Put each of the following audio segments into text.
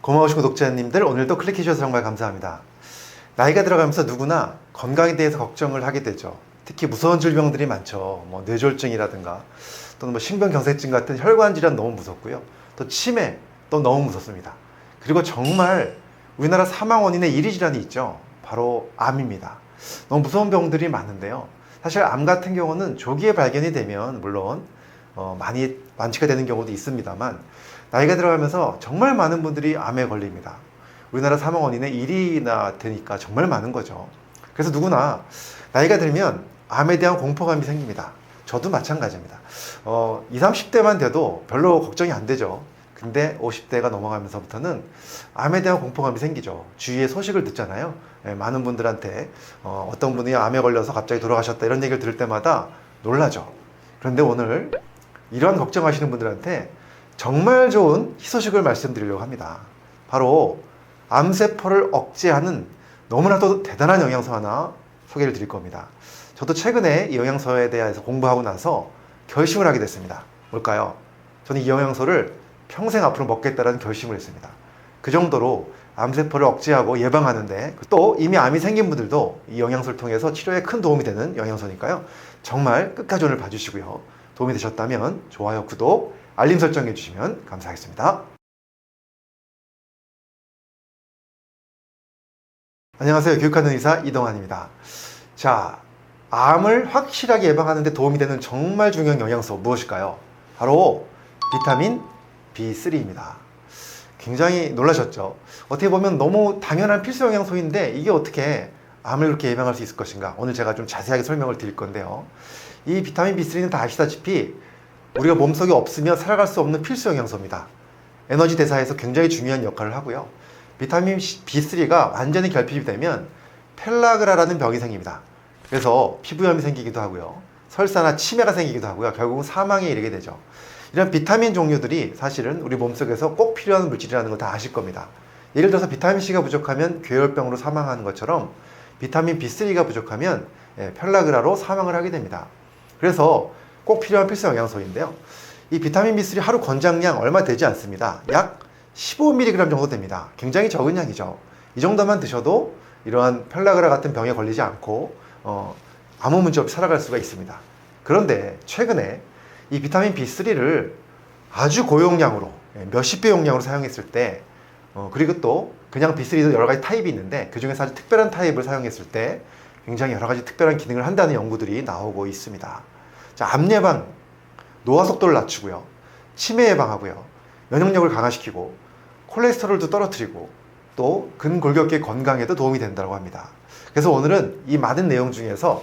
고마우신 구독자님들, 오늘도 클릭해주셔서 정말 감사합니다. 나이가 들어가면서 누구나 건강에 대해서 걱정을 하게 되죠. 특히 무서운 질병들이 많죠. 뇌졸중이라든가 또는 신경경색증 같은 혈관 질환 너무 무섭고요. 또 치매 또 너무 무섭습니다. 그리고 정말 우리나라 사망 원인의 1위 질환이 있죠. 바로 암입니다. 너무 무서운 병들이 많은데요. 사실 암 같은 경우는 조기에 발견이 되면 물론 많이 완치가 되는 경우도 있습니다만, 나이가 들어가면서 정말 많은 분들이 암에 걸립니다. 우리나라 사망 원인의 1위나 되니까 정말 많은 거죠. 그래서 누구나 나이가 들면 암에 대한 공포감이 생깁니다. 저도 마찬가지입니다. 20, 30대만 돼도 별로 걱정이 안 되죠. 근데 50대가 넘어가면서부터는 암에 대한 공포감이 생기죠. 주위에 소식을 듣잖아요. 많은 분들한테 어떤 분이 암에 걸려서 갑자기 돌아가셨다 이런 얘기를 들을 때마다 놀라죠. 그런데 오늘 이런 걱정하시는 분들한테 정말 좋은 희소식을 말씀드리려고 합니다. 바로 암세포를 억제하는 너무나도 대단한 영양소 하나 소개를 드릴 겁니다. 저도 최근에 이 영양소에 대해서 공부하고 나서 결심을 하게 됐습니다. 뭘까요? 저는 이 영양소를 평생 앞으로 먹겠다는 결심을 했습니다. 그 정도로 암세포를 억제하고 예방하는데, 또 이미 암이 생긴 분들도 이 영양소를 통해서 치료에 큰 도움이 되는 영양소니까요. 정말 끝까지 오늘 봐주시고요. 도움이 되셨다면 좋아요, 구독, 알림 설정 해주시면 감사하겠습니다. 안녕하세요. 교육하는 의사 이동환입니다. 자, 암을 확실하게 예방하는 데 도움이 되는 정말 중요한 영양소 무엇일까요? 바로 비타민 B3입니다. 굉장히 놀라셨죠? 어떻게 보면 너무 당연한 필수 영양소인데 이게 어떻게 암을 그렇게 예방할 수 있을 것인가? 오늘 제가 좀 자세하게 설명을 드릴 건데요. 이 비타민 B3는 다 아시다시피 우리가 몸속에 없으면 살아갈 수 없는 필수 영양소입니다. 에너지 대사에서 굉장히 중요한 역할을 하고요. 비타민 B3가 완전히 결핍이 되면 펠라그라라는 병이 생깁니다. 그래서 피부염이 생기기도 하고요. 설사나 치매가 생기기도 하고요. 결국은 사망에 이르게 되죠. 이런 비타민 종류들이 사실은 우리 몸속에서 꼭 필요한 물질이라는 걸 다 아실 겁니다. 예를 들어서 비타민C가 부족하면 괴혈병으로 사망하는 것처럼 비타민 B3가 부족하면 펠라그라로 사망을 하게 됩니다. 그래서 꼭 필요한 필수 영양소인데요. 이 비타민 B3 하루 권장량 얼마 되지 않습니다. 약 15mg 정도 됩니다. 굉장히 적은 양이죠. 이 정도만 드셔도 이러한 펠라그라 같은 병에 걸리지 않고 아무 문제 없이 살아갈 수가 있습니다. 그런데 최근에 이 비타민 B3를 아주 고용량으로 몇십 배 용량으로 사용했을 때, 그리고 또 그냥 B3도 여러 가지 타입이 있는데 그 중에서 아주 특별한 타입을 사용했을 때 굉장히 여러 가지 특별한 기능을 한다는 연구들이 나오고 있습니다. 자, 암 예방, 노화 속도를 낮추고요, 치매 예방하고요, 면역력을 강화시키고 콜레스테롤도 떨어뜨리고 또 근골격계 건강에도 도움이 된다고 합니다. 그래서 오늘은 이 많은 내용 중에서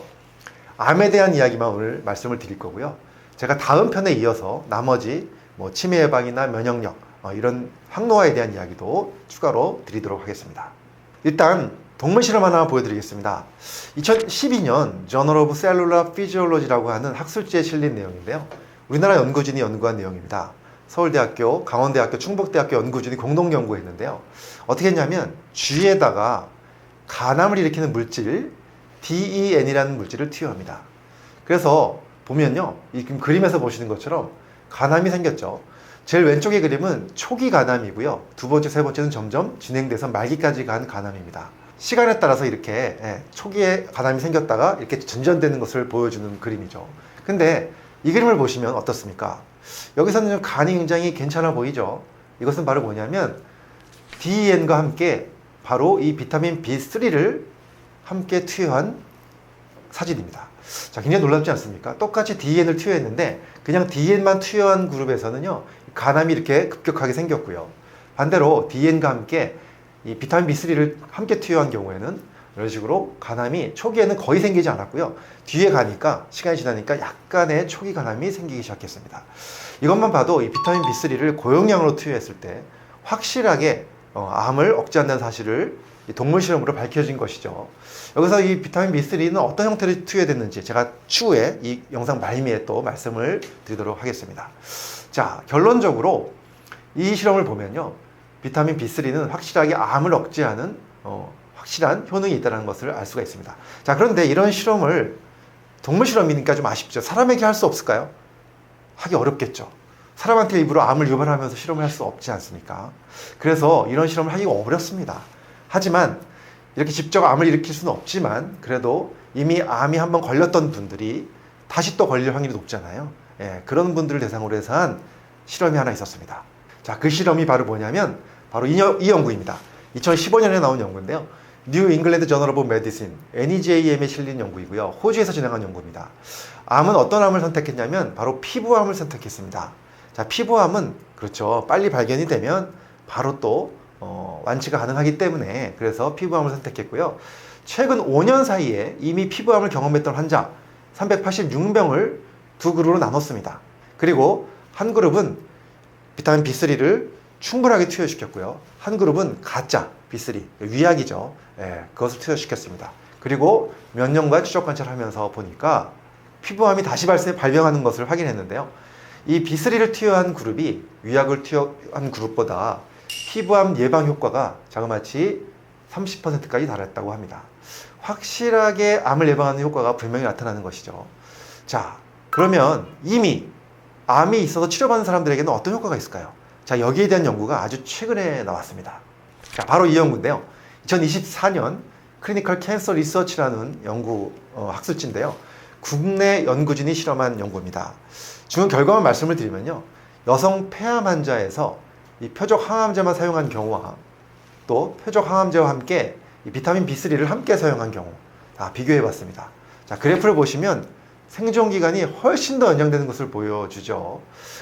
암에 대한 이야기만 오늘 말씀을 드릴 거고요. 제가 다음 편에 이어서 나머지 치매 예방이나 면역력 이런 항노화에 대한 이야기도 추가로 드리도록 하겠습니다. 일단 동물 실험 하나 보여드리겠습니다. 2012년 저널 오브 셀룰러 피지올로지라고 하는 학술지에 실린 내용인데요. 우리나라 연구진이 연구한 내용입니다. 서울대학교, 강원대학교, 충북대학교 연구진이 공동 연구했는데요. 어떻게 했냐면 쥐에다가 간암을 일으키는 물질 DEN이라는 물질을 투여합니다. 그래서 보면요, 이 그림에서 보시는 것처럼 간암이 생겼죠. 제일 왼쪽의 그림은 초기 간암이고요. 두 번째, 세 번째는 점점 진행돼서 말기까지 간 간암입니다. 시간에 따라서 이렇게 초기에 간암이 생겼다가 이렇게 전전되는 것을 보여주는 그림이죠. 근데 이 그림을 보시면 어떻습니까? 여기서는 간이 굉장히 괜찮아 보이죠. 이것은 바로 뭐냐면 DEN과 함께 바로 이 비타민 B3를 함께 투여한 사진입니다. 자, 굉장히 놀랍지 않습니까? 똑같이 DEN을 투여했는데 그냥 DEN만 투여한 그룹에서는요, 간암이 이렇게 급격하게 생겼고요. 반대로 DEN과 함께 이 비타민 B3를 함께 투여한 경우에는 이런 식으로 간암이 초기에는 거의 생기지 않았고요. 뒤에 가니까, 시간이 지나니까 약간의 초기 간암이 생기기 시작했습니다. 이것만 봐도 이 비타민 B3를 고용량으로 투여했을 때 확실하게 암을 억제한다는 사실을 동물 실험으로 밝혀진 것이죠. 여기서 이 비타민 B3는 어떤 형태로 투여됐는지 제가 추후에 이 영상 말미에 또 말씀을 드리도록 하겠습니다. 자, 결론적으로 이 실험을 보면요, 비타민 B3는 확실하게 암을 억제하는 확실한 효능이 있다는 것을 알 수가 있습니다. 자, 그런데 이런 실험을 동물 실험이니까 좀 아쉽죠. 사람에게 할 수 없을까요? 하기 어렵겠죠. 사람한테 일부러 암을 유발하면서 실험을 할 수 없지 않습니까? 그래서 이런 실험을 하기가 어렵습니다. 하지만 이렇게 직접 암을 일으킬 수는 없지만 그래도 이미 암이 한번 걸렸던 분들이 다시 또 걸릴 확률이 높잖아요. 예, 그런 분들을 대상으로 해서 한 실험이 하나 있었습니다. 자, 그 실험이 바로 뭐냐면 바로 이 연구입니다. 2015년에 나온 연구인데요. 뉴 잉글랜드 저널 오브 메디신 NEJM에 실린 연구이고요. 호주에서 진행한 연구입니다. 암은 어떤 암을 선택했냐면 바로 피부암을 선택했습니다. 자, 피부암은 그렇죠. 빨리 발견이 되면 바로 또 완치가 가능하기 때문에 그래서 피부암을 선택했고요. 최근 5년 사이에 이미 피부암을 경험했던 환자 386명을 두 그룹으로 나눴습니다. 그리고 한 그룹은 비타민 B3를 충분하게 투여시켰고요. 한 그룹은 가짜 B3, 위약이죠. 예, 그것을 투여시켰습니다. 그리고 몇 년간 추적 관찰하면서 보니까 피부암이 다시 발병하는 것을 확인했는데요. 이 B3를 투여한 그룹이 위약을 투여한 그룹보다 피부암 예방 효과가 자그마치 30%까지 달했다고 합니다. 확실하게 암을 예방하는 효과가 분명히 나타나는 것이죠. 자, 그러면 이미 암이 있어서 치료받는 사람들에게는 어떤 효과가 있을까요? 자, 여기에 대한 연구가 아주 최근에 나왔습니다. 자, 바로 이 연구인데요. 2024년 클리니컬 캔서 리서치라는 연구 학술지인데요. 국내 연구진이 실험한 연구입니다. 중요한 결과만 말씀을 드리면요. 여성 폐암 환자에서 이 표적 항암제만 사용한 경우와 또 표적 항암제와 함께 이 비타민 B3를 함께 사용한 경우 비교해 봤습니다. 자, 그래프를 보시면 생존 기간이 훨씬 더 연장되는 것을 보여주죠.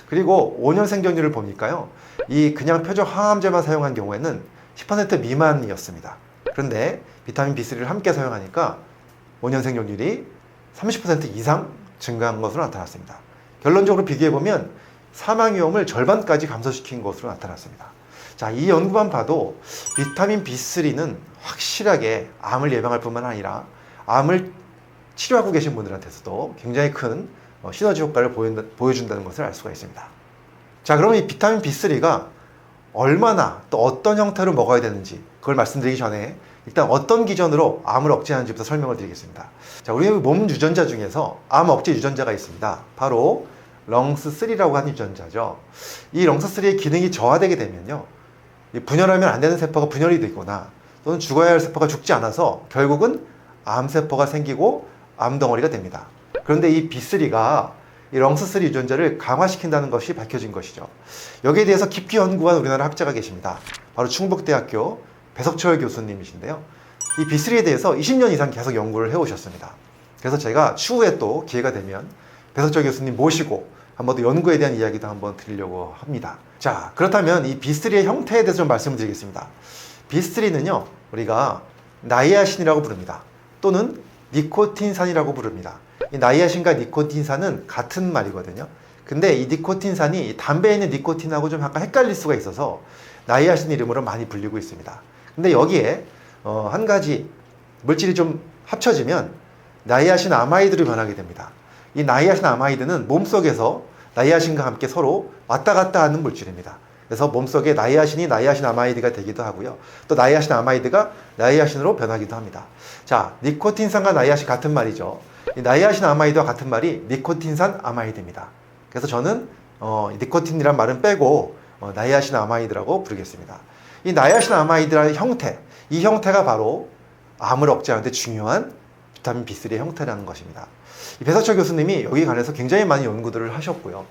그리고 5년 생존율을 보니까요. 이 그냥 표적 항암제만 사용한 경우에는 10% 미만이었습니다. 그런데 비타민 B3를 함께 사용하니까 5년 생존율이 30% 이상 증가한 것으로 나타났습니다. 결론적으로 비교해보면 사망 위험을 절반까지 감소시킨 것으로 나타났습니다. 자, 이 연구만 봐도 비타민 B3는 확실하게 암을 예방할 뿐만 아니라 암을 치료하고 계신 분들한테서도 굉장히 큰 시너지 효과를 보여준다는 것을 알 수가 있습니다. 자, 그러면 이 비타민 B3가 얼마나 또 어떤 형태로 먹어야 되는지 그걸 말씀드리기 전에 일단 어떤 기전으로 암을 억제하는지부터 설명을 드리겠습니다. 자, 우리 몸 유전자 중에서 암 억제 유전자가 있습니다. 바로 렁스3라고 하는 유전자죠. 이 렁스3의 기능이 저하되게 되면요. 분열하면 안 되는 세포가 분열이 되거나 또는 죽어야 할 세포가 죽지 않아서 결국은 암세포가 생기고 암덩어리가 됩니다. 그런데 이 B3가 이 렁스3 유전자를 강화시킨다는 것이 밝혀진 것이죠. 여기에 대해서 깊이 연구한 우리나라 학자가 계십니다. 바로 충북대학교 배석철 교수님이신데요. 이 B3에 대해서 20년 이상 계속 연구를 해오셨습니다. 그래서 제가 추후에 또 기회가 되면 배석철 교수님 모시고 한번 더 연구에 대한 이야기도 한번 드리려고 합니다. 자, 그렇다면 이 B3의 형태에 대해서 좀 말씀을 드리겠습니다. B3는요, 우리가 나이아신이라고 부릅니다. 또는 니코틴산이라고 부릅니다. 이 나이아신과 니코틴산은 같은 말이거든요. 근데 이 니코틴산이 담배에 있는 니코틴하고 좀 약간 헷갈릴 수가 있어서 나이아신 이름으로 많이 불리고 있습니다. 근데 여기에 한 가지 물질이 좀 합쳐지면 나이아신 아마이드로 변하게 됩니다. 이 나이아신 아마이드는 몸속에서 나이아신과 함께 서로 왔다 갔다 하는 물질입니다. 그래서 몸속에 나이아신이 나이아신 아마이드가 되기도 하고요. 또 나이아신 아마이드가 나이아신으로 변하기도 합니다. 자, 니코틴산과 나이아신 같은 말이죠. 이 나이아신 아마이드와 같은 말이 니코틴산 아마이드입니다. 그래서 저는 니코틴이란 말은 빼고 나이아신 아마이드라고 부르겠습니다. 이 나이아신 아마이드라는 형태, 이 형태가 바로 암을 억제하는 데 중요한 비타민 B3의 형태라는 것입니다. 이 배석철 교수님이 여기에 관해서 굉장히 많은 연구들을 하셨고요.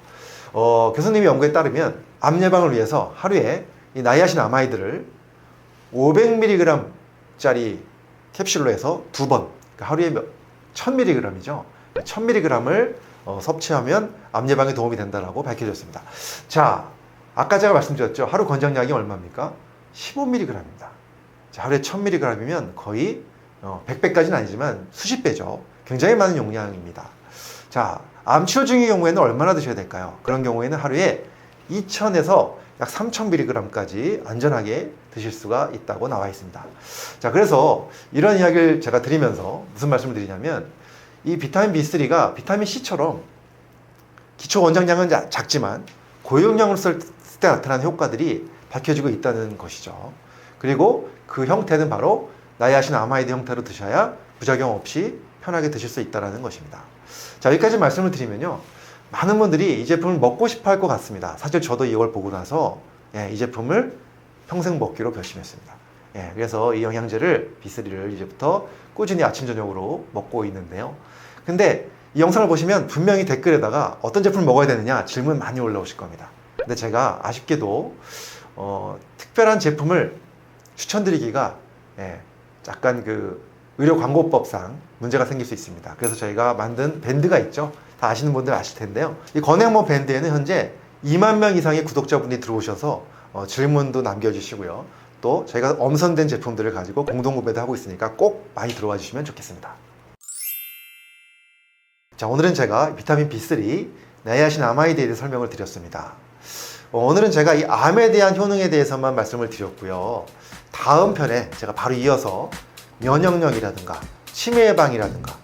교수님의 연구에 따르면 암 예방을 위해서 하루에 이 나이아신 아마이드를 500mg짜리 캡슐로 해서 두 번, 그러니까 하루에 1000mg이죠. 1000mg을 섭취하면 암 예방에 도움이 된다고 밝혀졌습니다. 자, 아까 제가 말씀드렸죠. 하루 권장량이 얼마입니까? 15mg입니다. 자, 하루에 1000mg이면 거의 100배까지는 아니지만 수십 배죠. 굉장히 많은 용량입니다. 자, 암 치료 중의 경우에는 얼마나 드셔야 될까요? 그런 경우에는 하루에 2000에서 약 3000mg까지 안전하게 드실 수가 있다고 나와 있습니다. 자, 그래서 이런 이야기를 제가 드리면서 무슨 말씀을 드리냐면 이 비타민 B3가 비타민 C처럼 기초 원장량은 작지만 고용량을 쓸 때 나타나는 효과들이 밝혀지고 있다는 것이죠. 그리고 그 형태는 바로 나이아신 아마이드 형태로 드셔야 부작용 없이 편하게 드실 수 있다는 것입니다. 자, 여기까지 말씀을 드리면요. 많은 분들이 이 제품을 먹고 싶어 할 것 같습니다. 사실 저도 이걸 보고 나서 이 제품을 평생 먹기로 결심했습니다. 그래서 이 영양제를 B3를 이제부터 꾸준히 아침 저녁으로 먹고 있는데요. 근데 이 영상을 보시면 분명히 댓글에다가 어떤 제품을 먹어야 되느냐 질문 많이 올라오실 겁니다. 근데 제가 아쉽게도 특별한 제품을 추천드리기가 약간 그 의료 광고법상 문제가 생길 수 있습니다. 그래서 저희가 만든 밴드가 있죠. 다 아시는 분들 아실 텐데요. 이 건행모 밴드에는 현재 2만 명 이상의 구독자분이 들어오셔서 질문도 남겨주시고요. 또 저희가 엄선된 제품들을 가지고 공동구매도 하고 있으니까 꼭 많이 들어와 주시면 좋겠습니다. 자, 오늘은 제가 비타민 B3, 나이아신 아마이드에 대해 설명을 드렸습니다. 오늘은 제가 이 암에 대한 효능에 대해서만 말씀을 드렸고요. 다음 편에 제가 바로 이어서 면역력이라든가 치매 예방이라든가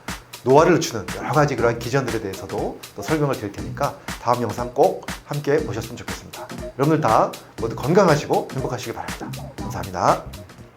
노화를 늦추는 여러 가지 그런 기전들에 대해서도 또 설명을 드릴 테니까 다음 영상 꼭 함께 보셨으면 좋겠습니다. 여러분들 다 모두 건강하시고 행복하시길 바랍니다. 감사합니다.